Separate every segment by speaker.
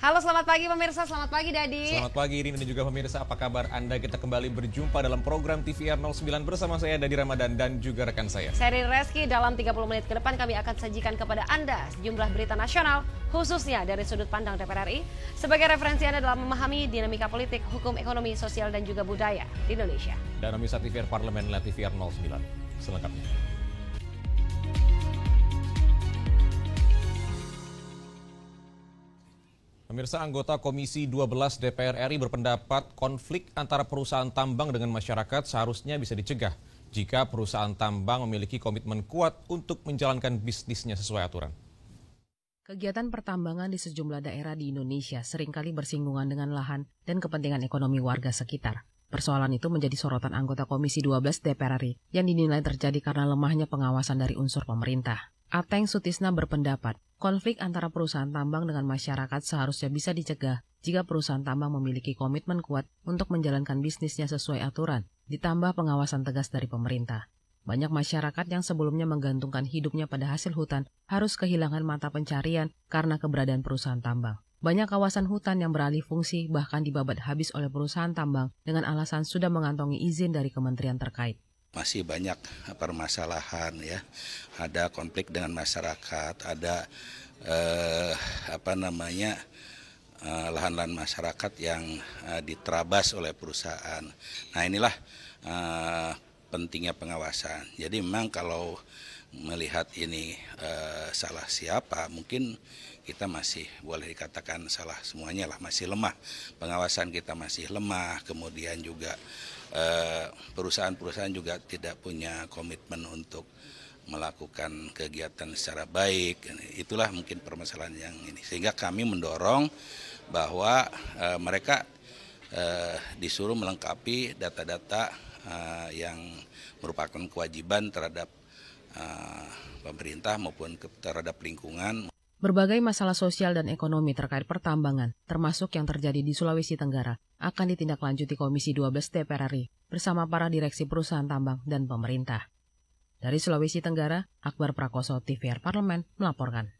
Speaker 1: Halo, selamat pagi pemirsa, selamat pagi Dadi.
Speaker 2: Selamat pagi Rini dan juga pemirsa, apa kabar Anda? Kita kembali berjumpa dalam program TVR 09 bersama saya Dadi Ramadan dan juga rekan saya.
Speaker 1: Saya Rini Reski, dalam 30 menit ke depan kami akan sajikan kepada Anda sejumlah berita nasional, khususnya dari sudut pandang DPR RI, sebagai referensi Anda dalam memahami dinamika politik, hukum, ekonomi, sosial, dan juga budaya di Indonesia.
Speaker 2: Dan pemirsa TVR Parlemen adalah TVR 09. Selengkapnya. Pemirsa, anggota Komisi 12 DPR RI berpendapat konflik antara perusahaan tambang dengan masyarakat seharusnya bisa dicegah jika perusahaan tambang memiliki komitmen kuat untuk menjalankan bisnisnya sesuai aturan.
Speaker 3: Kegiatan pertambangan di sejumlah daerah di Indonesia seringkali bersinggungan dengan lahan dan kepentingan ekonomi warga sekitar. Persoalan itu menjadi sorotan anggota Komisi 12 DPR RI yang dinilai terjadi karena lemahnya pengawasan dari unsur pemerintah. Ateng Sutisna berpendapat, konflik antara perusahaan tambang dengan masyarakat seharusnya bisa dicegah jika perusahaan tambang memiliki komitmen kuat untuk menjalankan bisnisnya sesuai aturan, ditambah pengawasan tegas dari pemerintah. Banyak masyarakat yang sebelumnya menggantungkan hidupnya pada hasil hutan harus kehilangan mata pencarian karena keberadaan perusahaan tambang. Banyak kawasan hutan yang beralih fungsi bahkan dibabat habis oleh perusahaan tambang dengan alasan sudah mengantongi izin dari kementerian terkait.
Speaker 4: Masih banyak permasalahan ya, ada konflik dengan masyarakat, ada lahan-lahan masyarakat yang diterabas oleh perusahaan. Nah inilah pentingnya pengawasan. Jadi memang kalau melihat ini salah siapa, mungkin kita masih boleh dikatakan salah semuanya lah, masih lemah. Pengawasan kita masih lemah, kemudian juga perusahaan-perusahaan juga tidak punya komitmen untuk melakukan kegiatan secara baik. Itulah mungkin permasalahan yang ini. Sehingga kami mendorong bahwa mereka disuruh melengkapi data-data yang merupakan kewajiban terhadap pemerintah maupun terhadap lingkungan.
Speaker 3: Berbagai masalah sosial dan ekonomi terkait pertambangan, termasuk yang terjadi di Sulawesi Tenggara, akan ditindaklanjuti Komisi 12 DPR RI bersama para direksi perusahaan tambang dan pemerintah. Dari Sulawesi Tenggara, Akbar Prakoso, TVR Parlemen, melaporkan.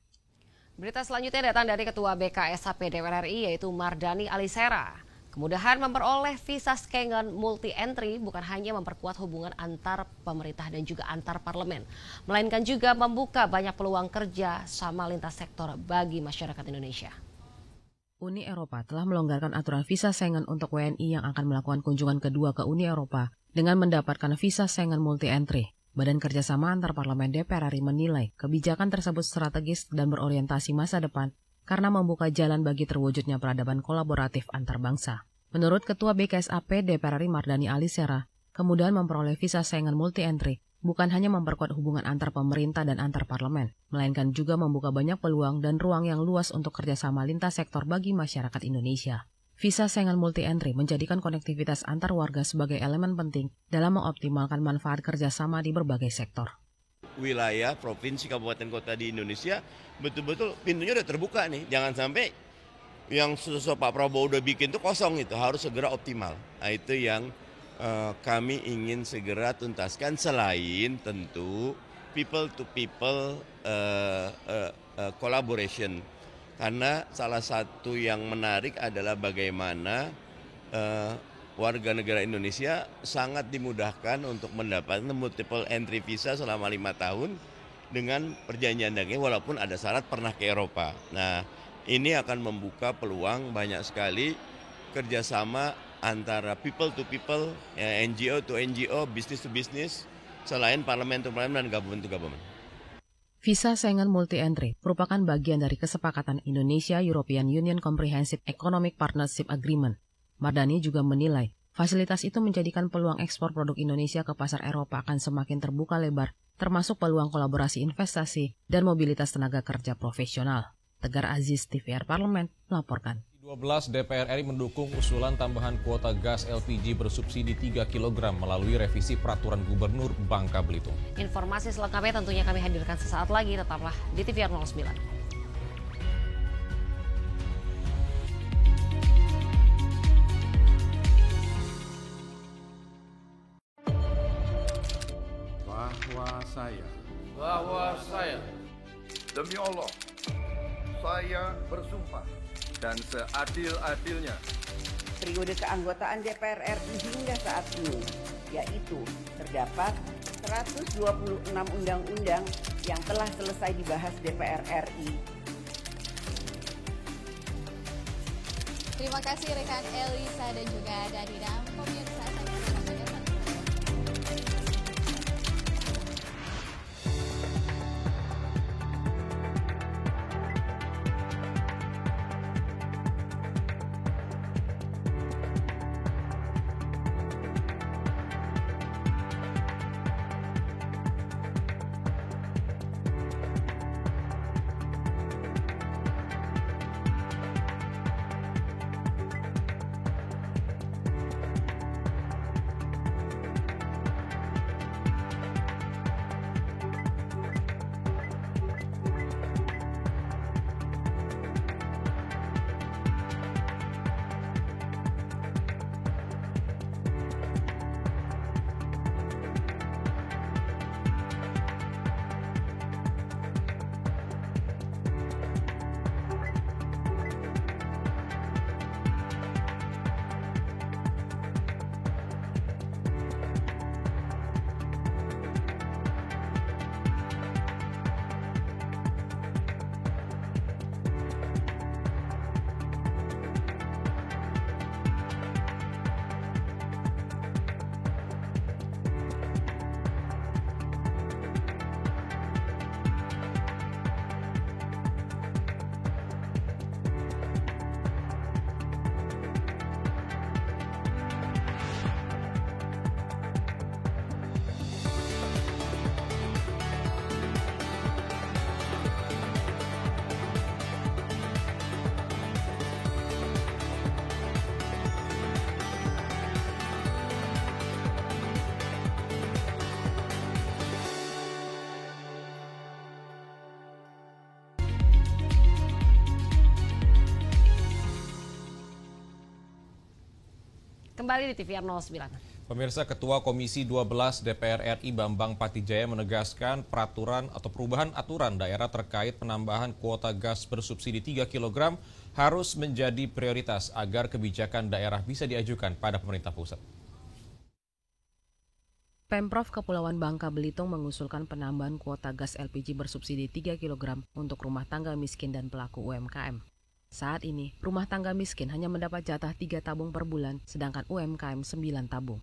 Speaker 1: Berita selanjutnya datang dari Ketua BKSAP DPR RI yaitu Mardani Alisera. Kemudahan memperoleh visa Schengen multi-entry bukan hanya memperkuat hubungan antar pemerintah dan juga antar parlemen, melainkan juga membuka banyak peluang kerja sama lintas sektor bagi masyarakat Indonesia.
Speaker 3: Uni Eropa telah melonggarkan aturan visa Schengen untuk WNI yang akan melakukan kunjungan kedua ke Uni Eropa dengan mendapatkan visa Schengen multi-entry. Badan Kerjasama Antar Parlemen DPR RI menilai kebijakan tersebut strategis dan berorientasi masa depan karena membuka jalan bagi terwujudnya peradaban kolaboratif antar bangsa. Menurut Ketua BKSAP DPR RI Mardani Alisera, kemudahan memperoleh visa Schengen multi-entry bukan hanya memperkuat hubungan antar pemerintah dan antar parlemen, melainkan juga membuka banyak peluang dan ruang yang luas untuk kerjasama lintas sektor bagi masyarakat Indonesia. Visa Schengen multi-entry menjadikan konektivitas antar warga sebagai elemen penting dalam mengoptimalkan manfaat kerjasama di berbagai sektor.
Speaker 5: Wilayah, provinsi, kabupaten, kota di Indonesia betul-betul pintunya udah terbuka nih. Jangan sampai yang sosok Pak Prabowo udah bikin itu kosong, itu harus segera optimal. Nah itu yang kami ingin segera tuntaskan, selain tentu people to people collaboration. Karena salah satu yang menarik adalah bagaimana warga negara Indonesia sangat dimudahkan untuk mendapatkan multiple entry visa selama 5 tahun dengan perjanjian dagang walaupun ada syarat pernah ke Eropa. Nah, ini akan membuka peluang banyak sekali kerjasama antara people to people, NGO to NGO, business to business, selain parlemen to parlemen dan government to government.
Speaker 3: Visa Schengen multi-entry merupakan bagian dari kesepakatan Indonesia-European Union Comprehensive Economic Partnership Agreement. Mardani juga menilai fasilitas itu menjadikan peluang ekspor produk Indonesia ke pasar Eropa akan semakin terbuka lebar, termasuk peluang kolaborasi investasi dan mobilitas tenaga kerja profesional. Tegar Aziz, TVR Parlemen, melaporkan.
Speaker 2: 12 DPR RI mendukung usulan tambahan kuota gas LPG bersubsidi 3 kg melalui revisi Peraturan Gubernur Bangka Belitung.
Speaker 1: Informasi selengkapnya tentunya kami hadirkan sesaat lagi, tetaplah di TVR 09.
Speaker 6: Bahwa saya demi Allah, saya bersumpah dan seadil-adilnya.
Speaker 7: Periode keanggotaan DPR RI hingga saat ini, yaitu terdapat 126 undang-undang yang telah selesai dibahas DPR RI.
Speaker 8: Terima kasih rekan Elisa dan juga Danina. Pemirsa,
Speaker 1: kembali di TVR 09.
Speaker 2: Pemirsa, Ketua Komisi 12 DPR RI Bambang Patijaya menegaskan peraturan atau perubahan aturan daerah terkait penambahan kuota gas bersubsidi 3 kg harus menjadi prioritas agar kebijakan daerah bisa diajukan pada pemerintah pusat.
Speaker 3: Pemprov Kepulauan Bangka Belitung mengusulkan penambahan kuota gas LPG bersubsidi 3 kg untuk rumah tangga miskin dan pelaku UMKM. Saat ini, rumah tangga miskin hanya mendapat jatah 3 tabung per bulan, sedangkan UMKM 9 tabung.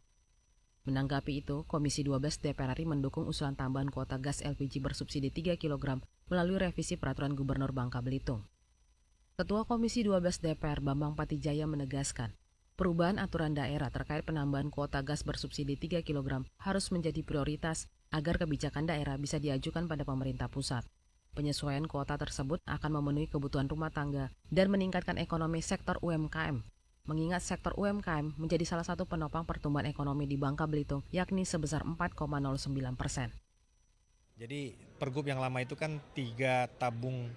Speaker 3: Menanggapi itu, Komisi 12 DPR RI mendukung usulan tambahan kuota gas LPG bersubsidi 3 kg melalui revisi Peraturan Gubernur Bangka Belitung. Ketua Komisi 12 DPR Bambang Patijaya menegaskan, perubahan aturan daerah terkait penambahan kuota gas bersubsidi 3 kg harus menjadi prioritas agar kebijakan daerah bisa diajukan pada pemerintah pusat. Penyesuaian kuota tersebut akan memenuhi kebutuhan rumah tangga dan meningkatkan ekonomi sektor UMKM. Mengingat sektor UMKM menjadi salah satu penopang pertumbuhan ekonomi di Bangka Belitung, yakni sebesar 4,09%.
Speaker 9: Jadi pergub yang lama itu kan 3 tabung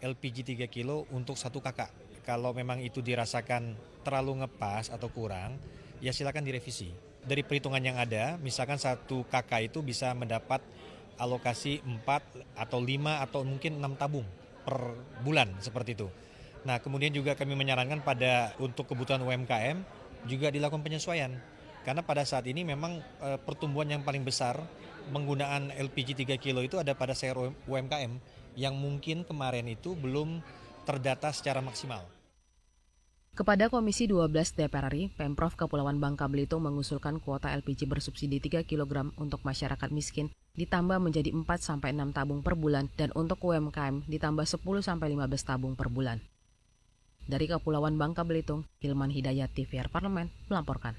Speaker 9: LPG 3 kilo untuk 1 kakak. Kalau memang itu dirasakan terlalu ngepas atau kurang, ya silakan direvisi. Dari perhitungan yang ada, misalkan 1 kakak itu bisa mendapat alokasi 4 atau 5 atau mungkin 6 tabung per bulan seperti itu. Nah, kemudian juga kami menyarankan untuk kebutuhan UMKM juga dilakukan penyesuaian. Karena pada saat ini memang pertumbuhan yang paling besar penggunaan LPG 3 kilo itu ada pada sektor UMKM yang mungkin kemarin itu belum terdata secara maksimal.
Speaker 3: Kepada Komisi 12 DPR RI, Pemprov Kepulauan Bangka Belitung mengusulkan kuota LPG bersubsidi 3 kg untuk masyarakat miskin ditambah menjadi 4-6 tabung per bulan dan untuk UMKM ditambah 10-15 tabung per bulan. Dari Kepulauan Bangka Belitung, Hilman Hidayat, TVR Parlemen, melaporkan.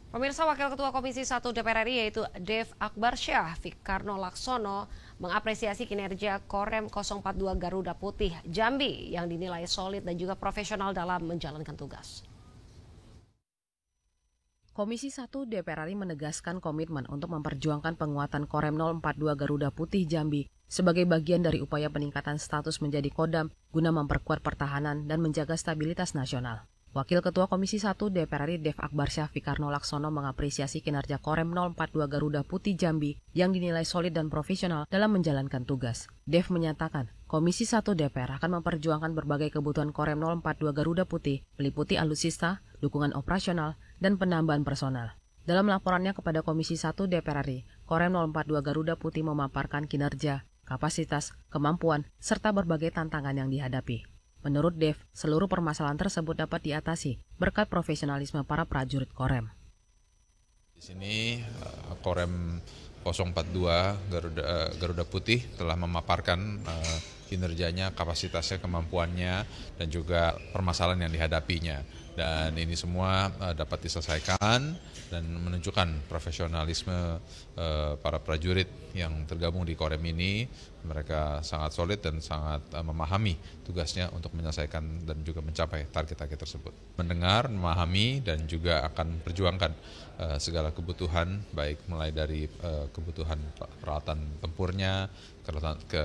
Speaker 1: Pemirsa, Wakil Ketua Komisi 1 DPR RI yaitu Dev Akbarsyah Fikarno Laksono mengapresiasi kinerja Korem 042 Garuda Putih Jambi yang dinilai solid dan juga profesional dalam menjalankan tugas.
Speaker 3: Komisi 1 DPR RI menegaskan komitmen untuk memperjuangkan penguatan Korem 042 Garuda Putih Jambi sebagai bagian dari upaya peningkatan status menjadi Kodam guna memperkuat pertahanan dan menjaga stabilitas nasional. Wakil Ketua Komisi 1 DPR RI Dev Akbarsyah Fikarno Laksono mengapresiasi kinerja Korem 042 Garuda Putih Jambi yang dinilai solid dan profesional dalam menjalankan tugas. Dev menyatakan, Komisi 1 DPR akan memperjuangkan berbagai kebutuhan Korem 042 Garuda Putih, meliputi alutsista, dukungan operasional, dan penambahan personal. Dalam laporannya kepada Komisi 1 DPR RI, Korem 042 Garuda Putih memaparkan kinerja, kapasitas, kemampuan, serta berbagai tantangan yang dihadapi. Menurut Dev, seluruh permasalahan tersebut dapat diatasi berkat profesionalisme para prajurit Korem.
Speaker 10: Di sini Korem 042 Garuda Putih telah memaparkan kinerjanya, kapasitasnya, kemampuannya, dan juga permasalahan yang dihadapinya. Dan ini semua dapat diselesaikan dan menunjukkan profesionalisme para prajurit yang tergabung di Korem ini. Mereka sangat solid dan sangat memahami tugasnya untuk menyelesaikan dan juga mencapai target-target tersebut. Mendengar, memahami, dan juga akan perjuangkan segala kebutuhan, baik mulai dari kebutuhan peralatan tempurnya,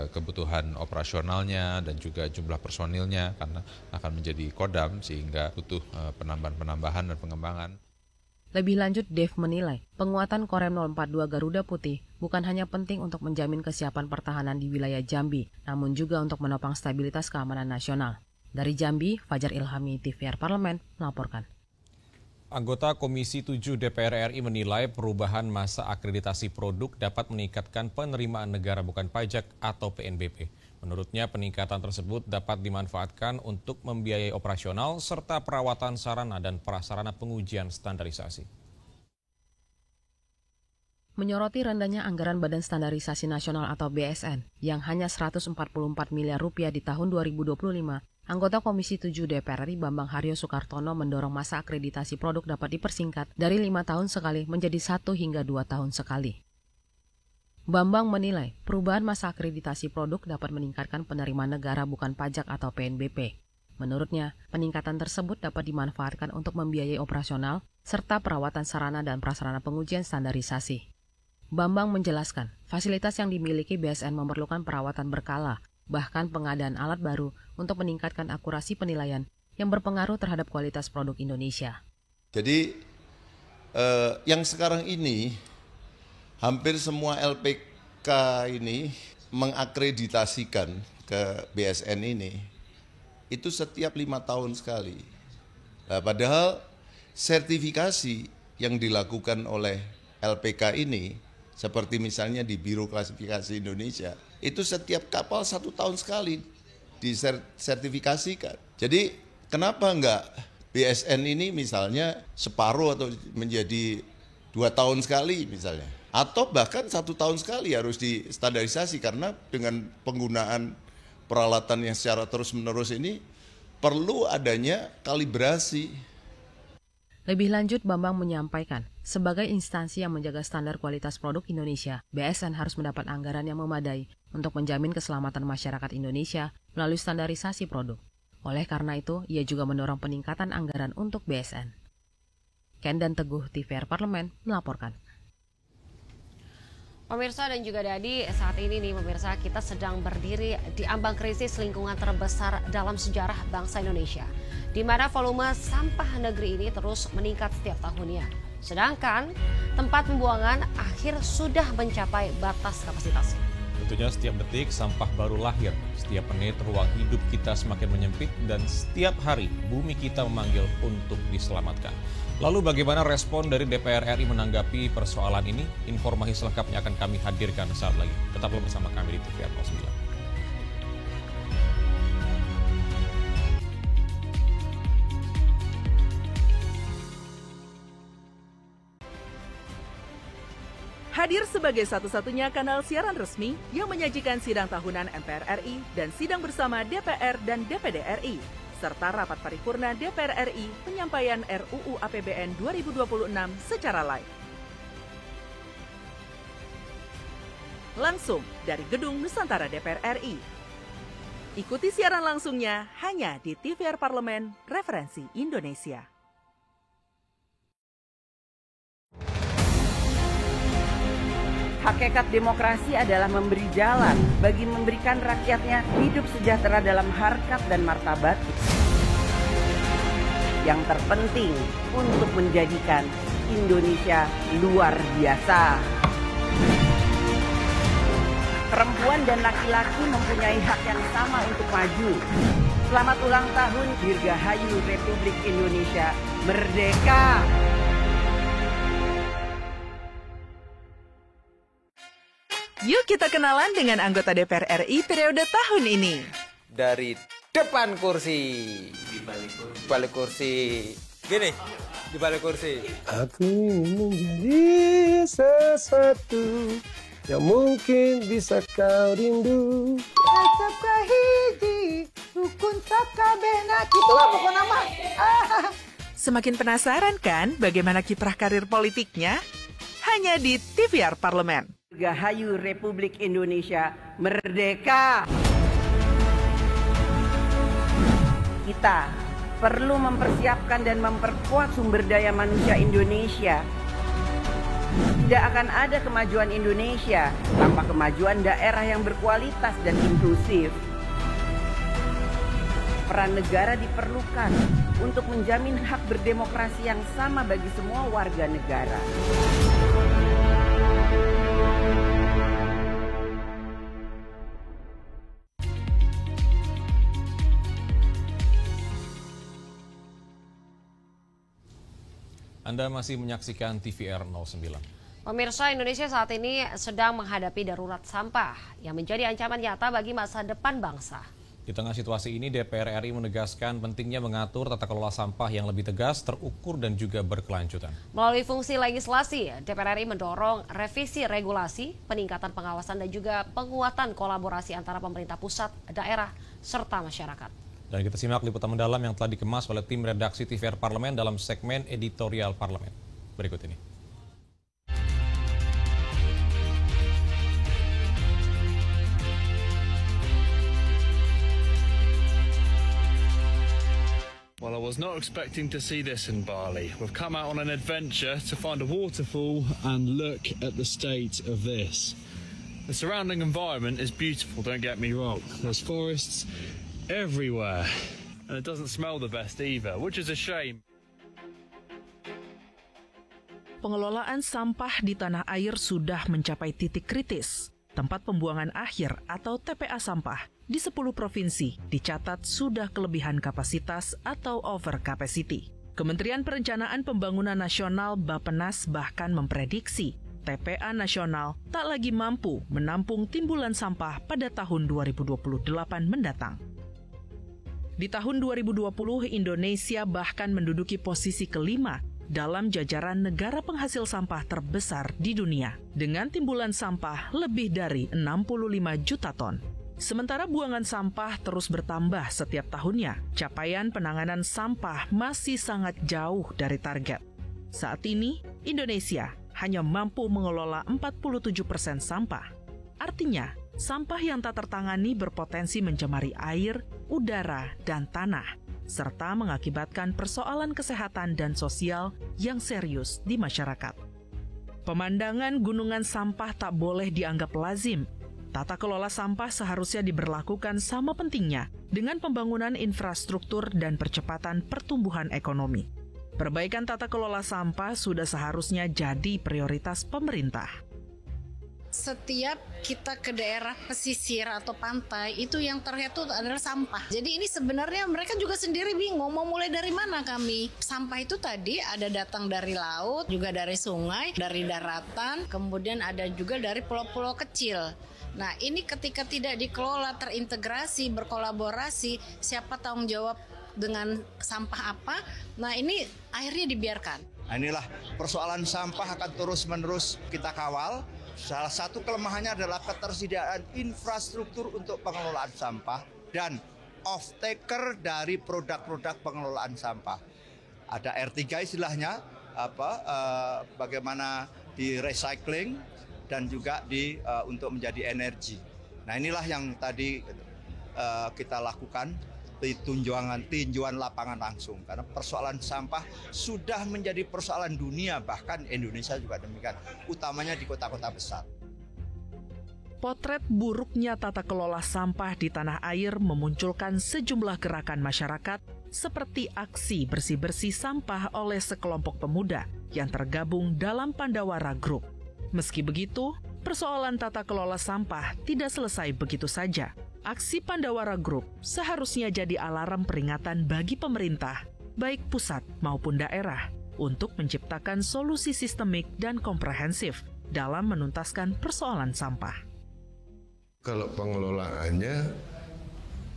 Speaker 10: kebutuhan operasionalnya, dan juga jumlah personilnya, karena akan menjadi kodam sehingga butuh penambahan dan pengembangan.
Speaker 3: Lebih lanjut, Dev menilai penguatan Korem 042 Garuda Putih bukan hanya penting untuk menjamin kesiapan pertahanan di wilayah Jambi, namun juga untuk menopang stabilitas keamanan nasional. Dari Jambi, Fajar Ilhami, TVR Parlemen, melaporkan.
Speaker 2: Anggota Komisi 7 DPR RI menilai perubahan masa akreditasi produk dapat meningkatkan penerimaan negara bukan pajak atau PNBP. Menurutnya, peningkatan tersebut dapat dimanfaatkan untuk membiayai operasional serta perawatan sarana dan prasarana pengujian standarisasi.
Speaker 3: Menyoroti rendahnya anggaran Badan Standarisasi Nasional atau BSN yang hanya 144 miliar rupiah di tahun 2025, anggota Komisi 7 DPR RI Bambang Haryo Soekartono mendorong masa akreditasi produk dapat dipersingkat dari 5 tahun sekali menjadi 1 hingga 2 tahun sekali. Bambang menilai perubahan masa akreditasi produk dapat meningkatkan penerimaan negara bukan pajak atau PNBP. Menurutnya, peningkatan tersebut dapat dimanfaatkan untuk membiayai operasional serta perawatan sarana dan prasarana pengujian standarisasi. Bambang menjelaskan, fasilitas yang dimiliki BSN memerlukan perawatan berkala, bahkan pengadaan alat baru untuk meningkatkan akurasi penilaian yang berpengaruh terhadap kualitas produk Indonesia.
Speaker 11: Jadi, yang sekarang ini, hampir semua LPK ini mengakreditasikan ke BSN ini, itu setiap 5 tahun sekali. Nah, padahal sertifikasi yang dilakukan oleh LPK ini, seperti misalnya di Biro Klasifikasi Indonesia, itu setiap kapal 1 tahun sekali disertifikasikan. Jadi kenapa enggak BSN ini misalnya separuh atau menjadi 2 tahun sekali misalnya. Atau bahkan 1 tahun sekali harus distandarisasi, karena dengan penggunaan peralatan yang secara terus-menerus ini perlu adanya kalibrasi.
Speaker 3: Lebih lanjut, Bambang menyampaikan, sebagai instansi yang menjaga standar kualitas produk Indonesia, BSN harus mendapat anggaran yang memadai untuk menjamin keselamatan masyarakat Indonesia melalui standarisasi produk. Oleh karena itu, ia juga mendorong peningkatan anggaran untuk BSN. Ken dan Teguh, TVR Parlemen, melaporkan.
Speaker 1: Pemirsa dan juga Dadi, saat ini nih pemirsa, kita sedang berdiri di ambang krisis lingkungan terbesar dalam sejarah bangsa Indonesia, di mana volume sampah negeri ini terus meningkat setiap tahunnya. Sedangkan tempat pembuangan akhir sudah mencapai batas kapasitas.
Speaker 2: Tentunya setiap detik sampah baru lahir, setiap menit ruang hidup kita semakin menyempit, dan setiap hari bumi kita memanggil untuk diselamatkan. Lalu bagaimana respon dari DPR RI menanggapi persoalan ini? Informasi selengkapnya akan kami hadirkan saat lagi. Tetaplah bersama kami di TVR 09.
Speaker 12: Hadir sebagai satu-satunya kanal siaran resmi yang menyajikan sidang tahunan MPR RI dan sidang bersama DPR dan DPD RI, serta rapat paripurna DPR RI penyampaian RUU APBN 2026 secara live. Langsung dari Gedung Nusantara DPR RI. Ikuti siaran langsungnya hanya di TVR Parlemen, Referensi Indonesia.
Speaker 7: Hakikat demokrasi adalah memberi jalan bagi memberikan rakyatnya hidup sejahtera dalam harkat dan martabat. Yang terpenting untuk menjadikan Indonesia luar biasa. Perempuan dan laki-laki mempunyai hak yang sama untuk maju. Selamat ulang tahun Dirgahayu Republik Indonesia Merdeka!
Speaker 12: Yuk kita kenalan dengan anggota DPR RI periode tahun ini.
Speaker 13: Dari depan kursi. Di balik kursi. Gini, di balik kursi.
Speaker 14: Aku ingin menjadi sesuatu yang mungkin bisa kau rindu.
Speaker 15: Acap kahiji, rukun sakabena. Itulah pokok nama.
Speaker 12: Semakin penasaran kan bagaimana kiprah karir politiknya? Hanya di TVR Parlemen.
Speaker 7: Dirgahayu Republik Indonesia Merdeka! Kita perlu mempersiapkan dan memperkuat sumber daya manusia Indonesia. Tidak akan ada kemajuan Indonesia tanpa kemajuan daerah yang berkualitas dan inklusif. Peran negara diperlukan untuk menjamin hak berdemokrasi yang sama bagi semua warga negara.
Speaker 2: Anda masih menyaksikan TVR 09.
Speaker 1: Pemirsa, Indonesia saat ini sedang menghadapi darurat sampah yang menjadi ancaman nyata bagi masa depan bangsa.
Speaker 2: Di tengah situasi ini, DPR RI menegaskan pentingnya mengatur tata kelola sampah yang lebih tegas, terukur, dan juga berkelanjutan.
Speaker 1: Melalui fungsi legislasi, DPR RI mendorong revisi regulasi, peningkatan pengawasan, dan juga penguatan kolaborasi antara pemerintah pusat, daerah, serta masyarakat.
Speaker 2: Dan kita simak liputan mendalam yang telah dikemas oleh tim redaksi TVR Parlemen dalam segmen editorial Parlemen. Berikut ini.
Speaker 16: Well, I was not expecting to see this in Bali. We've come out on an adventure to find a waterfall and look at the state of this. The surrounding environment is beautiful, don't get me wrong. There's forests everywhere, and it doesn't smell the best either, which is a shame.
Speaker 12: Pengelolaan sampah di tanah air sudah mencapai titik kritis. Tempat pembuangan akhir atau TPA sampah di 10 provinsi dicatat sudah kelebihan kapasitas atau over capacity. Kementerian Perencanaan Pembangunan Nasional Bappenas bahkan memprediksi TPA nasional tak lagi mampu menampung timbulan sampah pada tahun 2028 mendatang. Di tahun 2020, Indonesia bahkan menduduki posisi kelima dalam jajaran negara penghasil sampah terbesar di dunia, dengan timbulan sampah lebih dari 65 juta ton. Sementara buangan sampah terus bertambah setiap tahunnya, capaian penanganan sampah masih sangat jauh dari target. Saat ini, Indonesia hanya mampu mengelola 47% sampah. Artinya, sampah yang tak tertangani berpotensi mencemari air, udara, dan tanah, serta mengakibatkan persoalan kesehatan dan sosial yang serius di masyarakat. Pemandangan gunungan sampah tak boleh dianggap lazim. Tata kelola sampah seharusnya diberlakukan sama pentingnya dengan pembangunan infrastruktur dan percepatan pertumbuhan ekonomi. Perbaikan tata kelola sampah sudah seharusnya jadi prioritas pemerintah.
Speaker 17: Setiap kita ke daerah pesisir atau pantai, itu yang terlihat itu adalah sampah. Jadi ini sebenarnya mereka juga sendiri bingung mau mulai dari mana kami. Sampah itu tadi ada datang dari laut, juga dari sungai, dari daratan, kemudian ada juga dari pulau-pulau kecil. Nah, ini ketika tidak dikelola, terintegrasi, berkolaborasi, siapa tanggung jawab dengan sampah apa? Nah, ini akhirnya dibiarkan.
Speaker 18: Nah, inilah persoalan sampah akan terus-menerus kita kawal. Salah satu kelemahannya adalah ketersediaan infrastruktur untuk pengelolaan sampah dan off-taker dari produk-produk pengelolaan sampah. Ada R3 istilahnya, bagaimana di recycling dan juga untuk menjadi energi. Nah, inilah yang tadi kita lakukan, tinjauan lapangan langsung, karena persoalan sampah sudah menjadi persoalan dunia, bahkan Indonesia juga demikian, utamanya di kota-kota besar.
Speaker 12: Potret buruknya tata kelola sampah di tanah air memunculkan sejumlah gerakan masyarakat seperti aksi bersih-bersih sampah oleh sekelompok pemuda yang tergabung dalam Pandawara Group. Meski begitu, persoalan tata kelola sampah tidak selesai begitu saja. Aksi Pandawara Group seharusnya jadi alarm peringatan bagi pemerintah, baik pusat maupun daerah, untuk menciptakan solusi sistemik dan komprehensif dalam menuntaskan persoalan sampah.
Speaker 19: Kalau pengelolaannya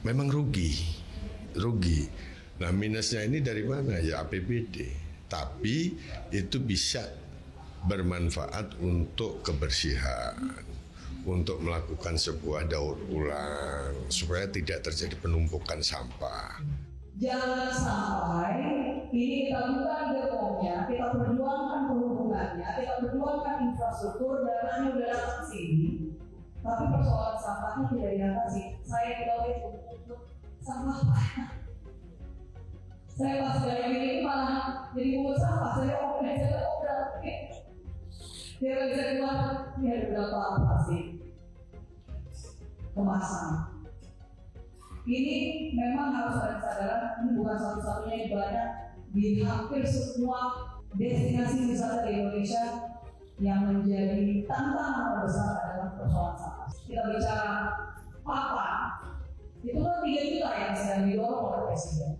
Speaker 19: memang rugi. Nah, minusnya ini dari mana? Ya APBD. Tapi itu bisa bermanfaat untuk kebersihan, untuk melakukan sebuah daur ulang supaya tidak terjadi penumpukan sampah.
Speaker 20: Jangan sampai ini kita bukan gerbongnya, kita perjuangkan penghubungannya, kita perjuangkan infrastruktur, dananya udah datang sini, tapi persoalan sampahnya tidak diatasi. Saya tidak untuk sampah. Saya pas dari ini malah jadi pungut sampah. Saya obral. Dia bisa keluar, ini ada berapa plastik kemasan. Ini memang harus ada kesadaran, ini bukan satu-satunya, yang banyak di hampir semua destinasi wisata di Indonesia yang menjadi tantangan terbesar adalah persoalan sampah. Kita bicara papan, itu kan 3 juta yang sedang didorong oleh Presiden.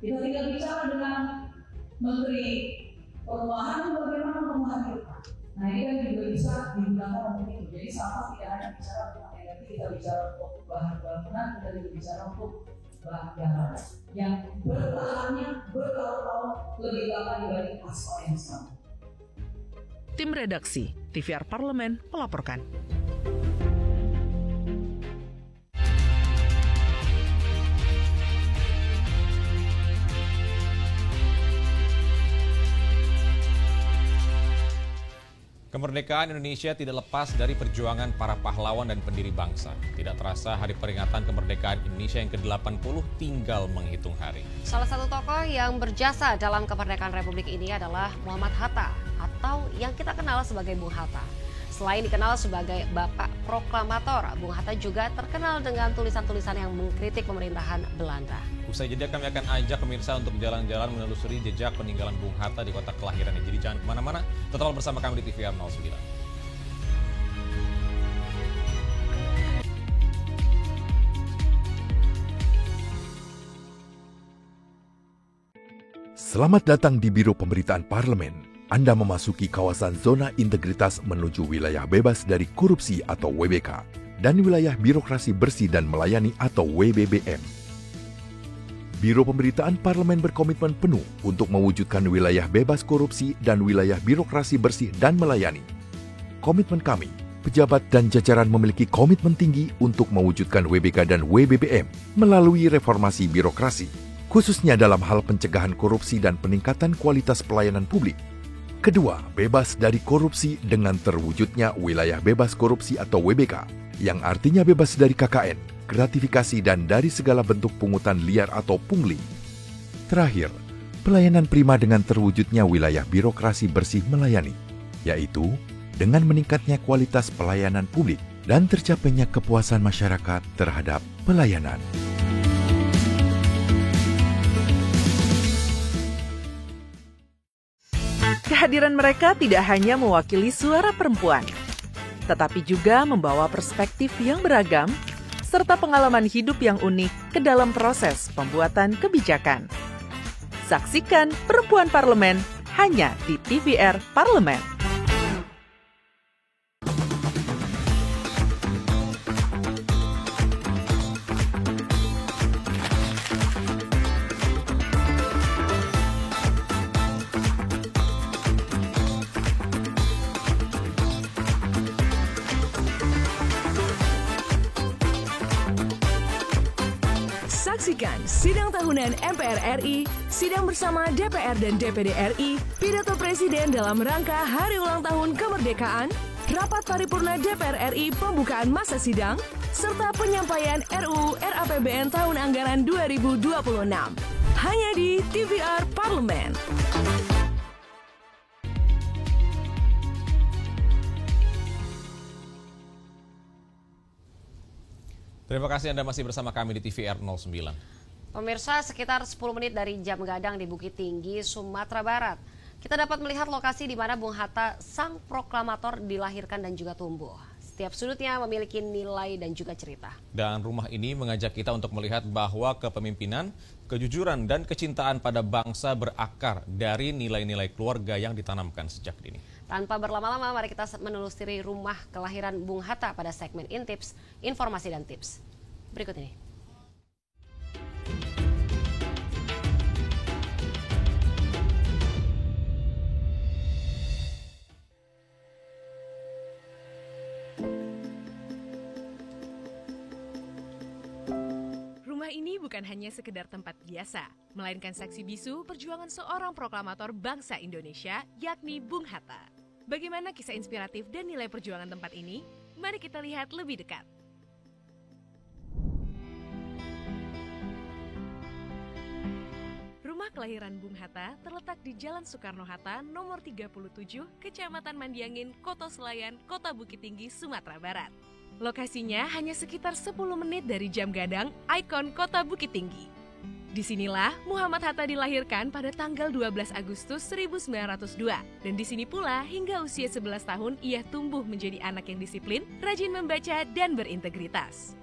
Speaker 20: Kita tidak bicara dengan Menteri Perumahan, bagaimana perumahan kita. Nah ini kan juga bisa digunakan untuk itu. Jadi sampah tidak hanya bicara tentang negatif, kita bicara untuk bahan bangunan, kita juga bicara untuk bahan jalan yang bertahannya bertahun-tahun lebih lama dibanding aspal yang sama.
Speaker 12: Tim redaksi TVR Parlemen melaporkan.
Speaker 2: Kemerdekaan Indonesia tidak lepas dari perjuangan para pahlawan dan pendiri bangsa. Tidak terasa hari peringatan kemerdekaan Indonesia yang ke-80 tinggal menghitung hari.
Speaker 1: Salah satu tokoh yang berjasa dalam kemerdekaan Republik ini adalah Muhammad Hatta atau yang kita kenal sebagai Bung Hatta. Selain dikenal sebagai Bapak Proklamator, Bung Hatta juga terkenal dengan tulisan-tulisan yang mengkritik pemerintahan Belanda.
Speaker 2: Usai jeda kami akan ajak pemirsa untuk jalan-jalan menelusuri jejak peninggalan Bung Hatta di kota kelahirannya. Jadi jangan kemana-mana, tetaplah bersama kami di TVR 09.
Speaker 21: Selamat datang di Biro Pemberitaan Parlemen. Anda memasuki kawasan zona integritas menuju wilayah bebas dari korupsi atau WBK dan wilayah birokrasi bersih dan melayani atau WBBM. Biro Pemberitaan Parlemen berkomitmen penuh untuk mewujudkan wilayah bebas korupsi dan wilayah birokrasi bersih dan melayani. Komitmen kami, pejabat dan jajaran memiliki komitmen tinggi untuk mewujudkan WBK dan WBBM melalui reformasi birokrasi, khususnya dalam hal pencegahan korupsi dan peningkatan kualitas pelayanan publik. Kedua, bebas dari korupsi dengan terwujudnya wilayah bebas korupsi atau WBK, yang artinya bebas dari KKN, gratifikasi dan dari segala bentuk pungutan liar atau pungli. Terakhir, pelayanan prima dengan terwujudnya wilayah birokrasi bersih melayani, yaitu dengan meningkatnya kualitas pelayanan publik dan tercapainya kepuasan masyarakat terhadap pelayanan.
Speaker 12: Kehadiran mereka tidak hanya mewakili suara perempuan, tetapi juga membawa perspektif yang beragam serta pengalaman hidup yang unik ke dalam proses pembuatan kebijakan. Saksikan Perempuan Parlemen hanya di TVR Parlemen.
Speaker 22: Saksikan Sidang Tahunan MPR RI, Sidang Bersama DPR dan DPD RI, Pidato Presiden dalam rangka Hari Ulang Tahun Kemerdekaan, Rapat Paripurna DPR RI Pembukaan Masa Sidang, serta penyampaian RUU RAPBN Tahun Anggaran 2026. Hanya di TVR Parlemen.
Speaker 2: Terima kasih Anda masih bersama kami di TVR 09.
Speaker 1: Pemirsa, sekitar 10 menit dari Jam Gadang di Bukit Tinggi, Sumatera Barat. Kita dapat melihat lokasi di mana Bung Hatta, sang proklamator, dilahirkan dan juga tumbuh. Setiap sudutnya memiliki nilai dan juga cerita. Dan rumah ini mengajak kita untuk melihat bahwa kepemimpinan, kejujuran, dan kecintaan pada bangsa berakar dari nilai-nilai keluarga yang ditanamkan sejak dini. Tanpa berlama-lama, mari kita menelusuri rumah kelahiran Bung Hatta pada segmen Intips, Informasi dan Tips. Berikut ini.
Speaker 22: Rumah ini bukan hanya sekedar tempat biasa, melainkan saksi bisu perjuangan seorang proklamator bangsa Indonesia, yakni Bung Hatta. Bagaimana kisah inspiratif dan nilai perjuangan tempat ini? Mari kita lihat lebih dekat. Rumah kelahiran Bung Hatta terletak di Jalan Soekarno-Hatta nomor 37, Kecamatan Mandiangin, Kota Selayar, Kota Bukit Tinggi, Sumatera Barat. Lokasinya hanya sekitar 10 menit dari Jam Gadang, ikon Kota Bukit Tinggi. Disinilah Muhammad Hatta dilahirkan pada tanggal 12 Agustus 1902. Dan di sini pula hingga usia 11 tahun ia tumbuh menjadi anak yang disiplin, rajin membaca, dan berintegritas.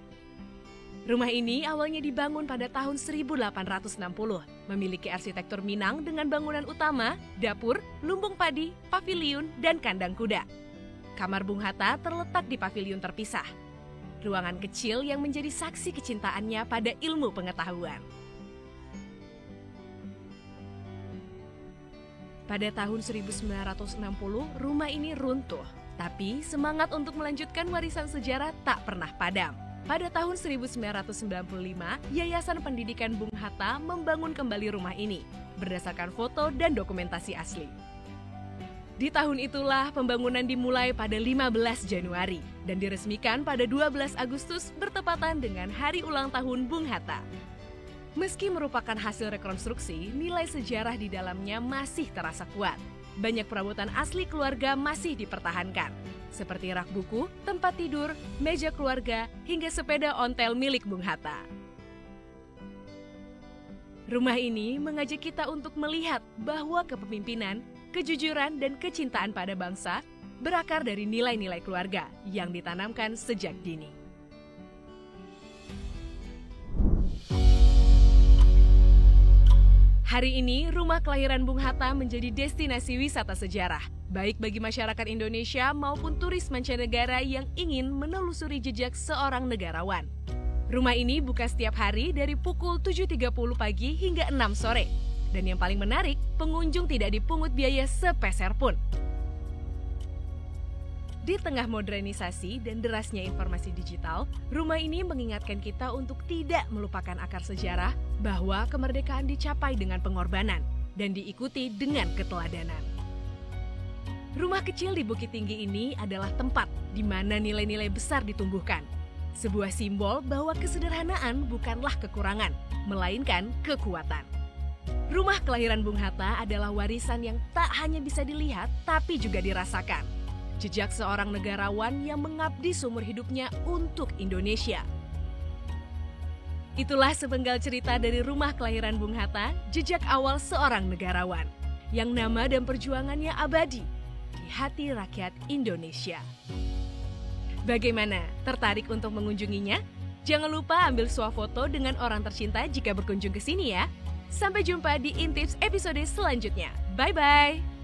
Speaker 22: Rumah ini awalnya dibangun pada tahun 1860, memiliki arsitektur Minang dengan bangunan utama, dapur, lumbung padi, paviliun, dan kandang kuda. Kamar Bung Hatta terletak di paviliun terpisah. Ruangan kecil yang menjadi saksi kecintaannya pada ilmu pengetahuan. Pada tahun 1960, rumah ini runtuh. Tapi semangat untuk melanjutkan warisan sejarah tak pernah padam. Pada tahun 1995, Yayasan Pendidikan Bung Hatta membangun kembali rumah ini berdasarkan foto dan dokumentasi asli. Di tahun itulah pembangunan dimulai pada 15 Januari dan diresmikan pada 12 Agustus bertepatan dengan hari ulang tahun Bung Hatta. Meski merupakan hasil rekonstruksi, nilai sejarah di dalamnya masih terasa kuat. Banyak perabotan asli keluarga masih dipertahankan, seperti rak buku, tempat tidur, meja keluarga, hingga sepeda ontel milik Bung Hatta. Rumah ini mengajak kita untuk melihat bahwa kepemimpinan, kejujuran, dan kecintaan pada bangsa berakar dari nilai-nilai keluarga yang ditanamkan sejak dini. Hari ini, rumah kelahiran Bung Hatta menjadi destinasi wisata sejarah, baik bagi masyarakat Indonesia maupun turis mancanegara yang ingin menelusuri jejak seorang negarawan. Rumah ini buka setiap hari dari pukul 7.30 pagi hingga 6 sore. Dan yang paling menarik, pengunjung tidak dipungut biaya sepeser pun. Di tengah modernisasi dan derasnya informasi digital, rumah ini mengingatkan kita untuk tidak melupakan akar sejarah bahwa kemerdekaan dicapai dengan pengorbanan dan diikuti dengan keteladanan. Rumah kecil di Bukit Tinggi ini adalah tempat di mana nilai-nilai besar ditumbuhkan. Sebuah simbol bahwa kesederhanaan bukanlah kekurangan, melainkan kekuatan. Rumah kelahiran Bung Hatta adalah warisan yang tak hanya bisa dilihat, tapi juga dirasakan. Jejak seorang negarawan yang mengabdi seumur hidupnya untuk Indonesia. Itulah sepenggal cerita dari rumah kelahiran Bung Hatta, jejak awal seorang negarawan, yang nama dan perjuangannya abadi di hati rakyat Indonesia. Bagaimana? Tertarik untuk mengunjunginya? Jangan lupa ambil swafoto dengan orang tercinta jika berkunjung ke sini ya. Sampai jumpa di Intips episode selanjutnya. Bye-bye!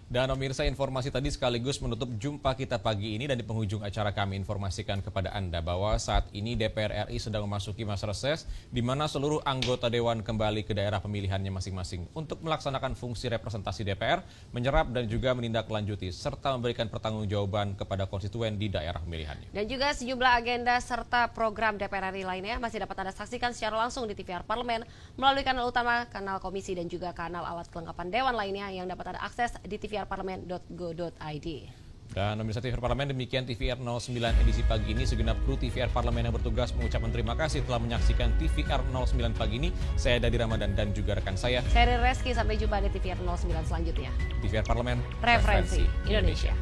Speaker 2: Dan pemirsa, informasi tadi sekaligus menutup jumpa kita pagi ini, dan di penghujung acara kami informasikan kepada Anda bahwa saat ini DPR RI sedang memasuki masa reses di mana seluruh anggota Dewan kembali ke daerah pemilihannya masing-masing untuk melaksanakan fungsi representasi DPR, menyerap dan juga menindaklanjuti serta memberikan pertanggungjawaban kepada konstituen di daerah pemilihannya. Dan juga sejumlah agenda serta program DPR RI lainnya masih dapat Anda saksikan secara langsung di TVR Parlemen melalui kanal utama, kanal komisi, dan juga kanal alat kelengkapan Dewan lainnya yang dapat Anda akses di tvrparlemen.go.id. Dan pemirsa TVR Parlemen, demikian TVR 09 edisi pagi ini. Segenap kru TVR Parlemen yang bertugas mengucapkan terima kasih telah menyaksikan TVR 09 pagi ini. Saya Dadi Ramadan dan juga rekan saya
Speaker 1: Reski. Sampai jumpa di TVR 09 selanjutnya.
Speaker 2: TVR Parlemen,
Speaker 1: Referensi Indonesia.